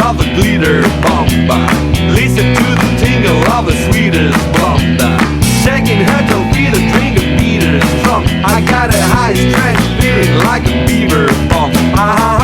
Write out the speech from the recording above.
of a glitter bomb. Listen to the tingle of a sweetest blonde. Shaking her toe with a drink of Peter's drum. I got a high stretch feeling like a beaver bomb.